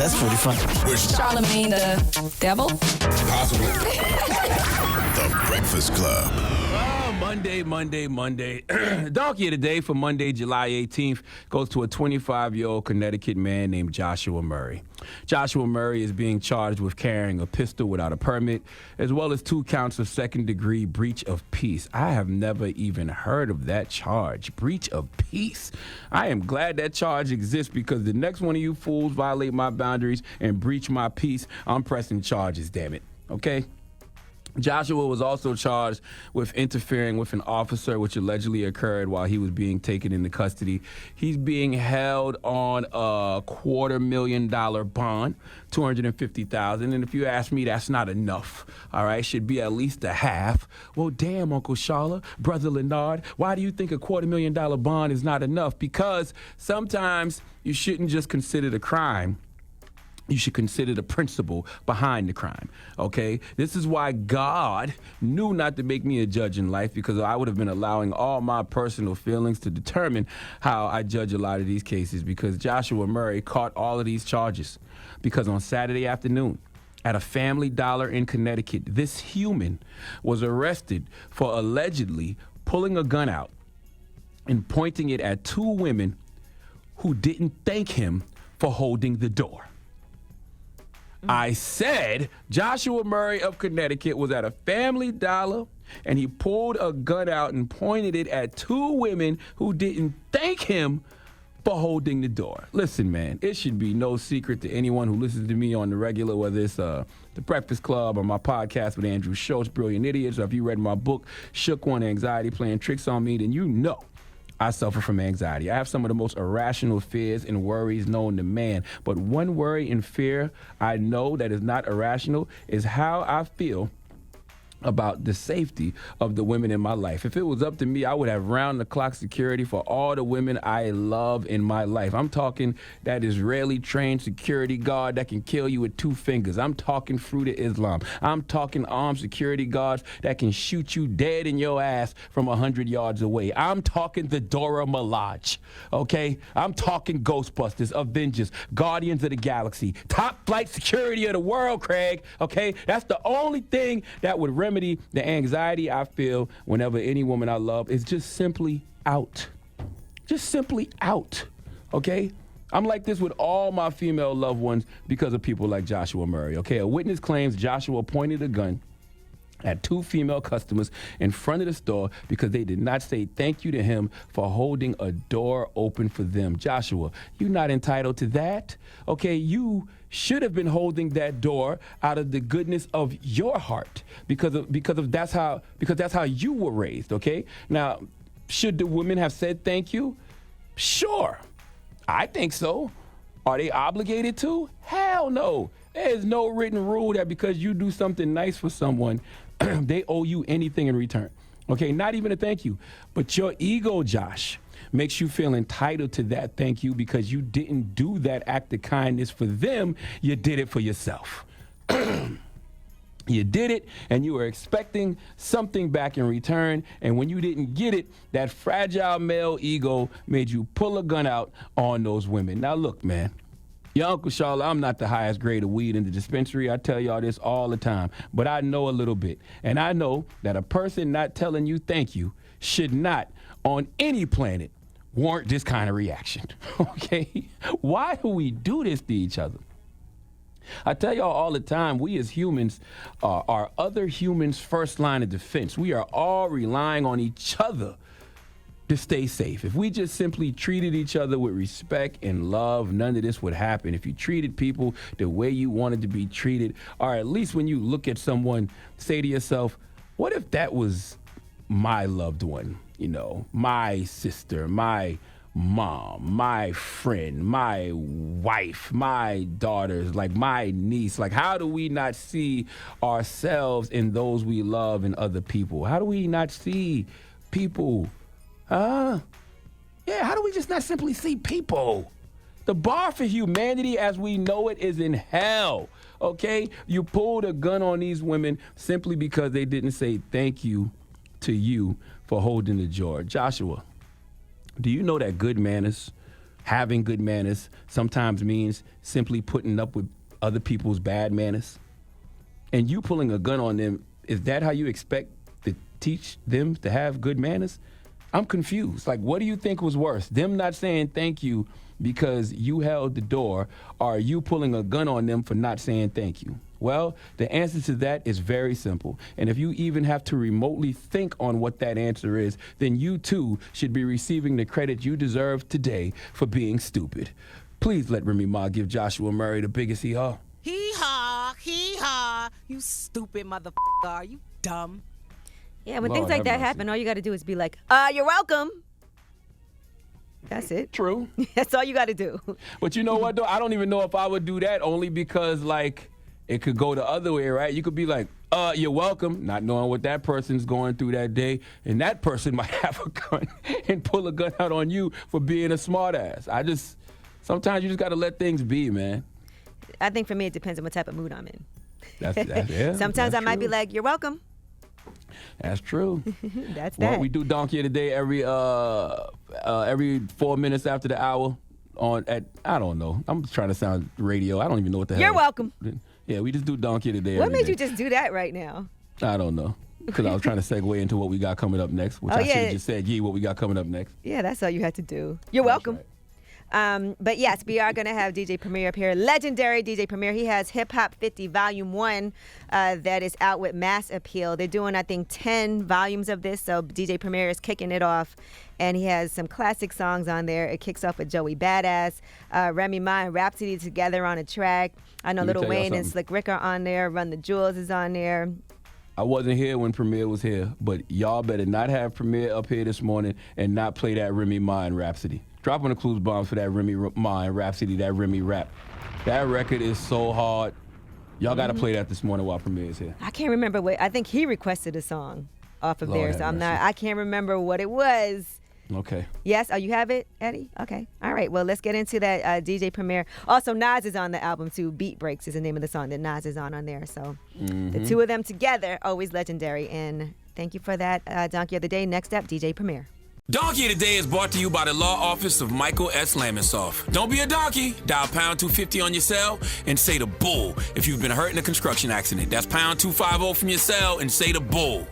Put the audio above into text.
That's pretty funny. Charlamagne the devil? Possible. The Breakfast Club. Monday. Donkey of the day for Monday, July 18th goes to a 25-year-old Connecticut man named Joshua Murray. Joshua Murray is being charged with carrying a pistol without a permit, as well as 2 counts of second-degree breach of peace. I have never even heard of that charge, breach of peace. I am glad that charge exists because the next one of you fools violate my boundaries and breach my peace, I'm pressing charges, damn it, okay? Joshua was also charged with interfering with an officer, which allegedly occurred while he was being taken into custody. He's being held on a $250,000 bond, $250,000. And if you ask me, that's not enough. All right, should be at least a half. Well, damn, Uncle Sharla, Brother Leonard, why do you think a $250,000 bond is not enough? Because sometimes you shouldn't just consider the crime. You should consider the principle behind the crime, okay? This is why God knew not to make me a judge in life, because I would have been allowing all my personal feelings to determine how I judge a lot of these cases, because Joshua Murray caught all of these charges because on Saturday afternoon at a Family Dollar in Connecticut, this human was arrested for allegedly pulling a gun out and pointing it at 2 women who didn't thank him for holding the door. I said Joshua Murray of Connecticut was at a Family Dollar and he pulled a gun out and pointed it at 2 women who didn't thank him for holding the door. Listen, man, it should be no secret to anyone who listens to me on the regular, whether it's the Breakfast Club or my podcast with Andrew Schultz, Brilliant Idiots, or if you read my book, Shook One Anxiety Playing Tricks on Me, then you know I suffer from anxiety. I have some of the most irrational fears and worries known to man. But one worry and fear I know that is not irrational is how I feel about the safety of the women in my life. If it was up to me, I would have round-the-clock security for all the women I love in my life. I'm talking that Israeli trained security guard that can kill you with 2 fingers. I'm talking Fruit of Islam. I'm talking armed security guards that can shoot you dead in your ass from 100 yards away. I'm talking the Dora Milaje, okay? I'm talking Ghostbusters, Avengers, Guardians of the Galaxy, top flight security of the world, Craig, okay? That's the only thing that would remedy the anxiety I feel whenever any woman I love is just simply out. Just simply out, okay? I'm like this with all my female loved ones because of people like Joshua Murray, okay? A witness claims Joshua pointed a gun at 2 female customers in front of the store because they did not say thank you to him for holding a door open for them. Joshua, you're not entitled to that, okay? You should have been holding that door out of the goodness of your heart because that's how you were raised, okay? Now, should the women have said thank you? Sure, I think so. Are they obligated to? Hell no. There's no written rule that because you do something nice for someone, they owe you anything in return. Okay, not even a thank you. But your ego, Josh, makes you feel entitled to that thank you because you didn't do that act of kindness for them. You did it for yourself. You did it, and you were expecting something back in return, and when you didn't get it, that fragile male ego made you pull a gun out on those women. Now, look, man. Your Uncle Sharla, I'm not the highest grade of weed in the dispensary. I tell y'all this all the time. But I know a little bit. And I know that a person not telling you thank you should not, on any planet, warrant this kind of reaction. Okay? Why do we do this to each other? I tell y'all all the time, we as humans are other humans' first line of defense. We are all relying on each other to stay safe. If we just simply treated each other with respect and love, none of this would happen. If you treated people the way you wanted to be treated, or at least when you look at someone, say to yourself, what if that was my loved one? You know, my sister, my mom, my friend, my wife, my daughters, like my niece. Like, how do we not see ourselves in those we love and other people? How do we not see people? How do we just not simply see people? The bar for humanity as we know it is in hell, okay? You pulled a gun on these women simply because they didn't say thank you to you for holding the door. Joshua, do you know that good manners having good manners sometimes means simply putting up with other people's bad manners? And you pulling a gun on them, is that how you expect to teach them to have good manners? I'm confused. Like, what do you think was worse? Them not saying thank you because you held the door, or you pulling a gun on them for not saying thank you? Well, the answer to that is very simple. And if you even have to remotely think on what that answer is, then you too should be receiving the credit you deserve today for being stupid. Please let Remy Ma give Joshua Murray the biggest hee-haw. Hee-haw, you stupid motherfucker. Are you dumb? Yeah, when Lord things like have that mercy. happen, all you got to do is be like, you're welcome. That's it. True. That's all you got to do. But you know what, though? I don't even know if I would do that, only because, like, it could go the other way, right? You could be like, you're welcome, not knowing what that person's going through that day, and that person might have a gun and pull a gun out on you for being a smartass. Sometimes you just got to let things be, man. I think for me, it depends on what type of mood I'm in. Yeah, Sometimes that's I might be true. like, you're welcome. That's true. That's Well, that. we do Donkey of the Day every 4 minutes after the hour I don't know. I'm trying to sound radio. I don't even know what the hell. You're welcome. Yeah, we just do Donkey of the Day What every made day. you just do that right now? I don't know. Because I was trying to segue into what we got coming up next, which Oh, I should yeah. have just said, what we got coming up next. Yeah, that's all you had to do. You're That's welcome. right. But yes, we are going to have DJ Premier up here. Legendary DJ Premier. He has Hip Hop 50 Volume 1 that is out with Mass Appeal. They're doing, I think, 10 volumes of this. So DJ Premier is kicking it off. And he has some classic songs on there. It kicks off with Joey Badass, Remy Ma and Rhapsody together on a track. I know Let me Lil tell y'all Wayne and something. Slick Rick are on there. Run the Jewels is on there. I wasn't here when Premier was here, but y'all better not have Premier up here this morning and not play that Remy Ma and Rhapsody. Drop on the clues bombs for that Remy Ma and Rhapsody, that Remy rap. That record is so hard. Y'all got to play that this morning while Premier is here. I can't remember what. I think he requested a song off of Lord there. have So mercy. I can't remember what it was. Okay. Yes? Oh, you have it, Eddie? Okay. All right. Well, let's get into that DJ Premier. Also, Nas is on the album, too. Beat Breaks is the name of the song that Nas is on there. So the two of them together, always legendary. And thank you for that, Donkey of the Day. Next up, DJ Premier. Donkey of the Day is brought to you by the law office of Michael S. Lamonsoff. Don't be a donkey. Dial pound 250 on your cell and say the bull if you've been hurt in a construction accident. That's pound 250 from your cell and say the bull.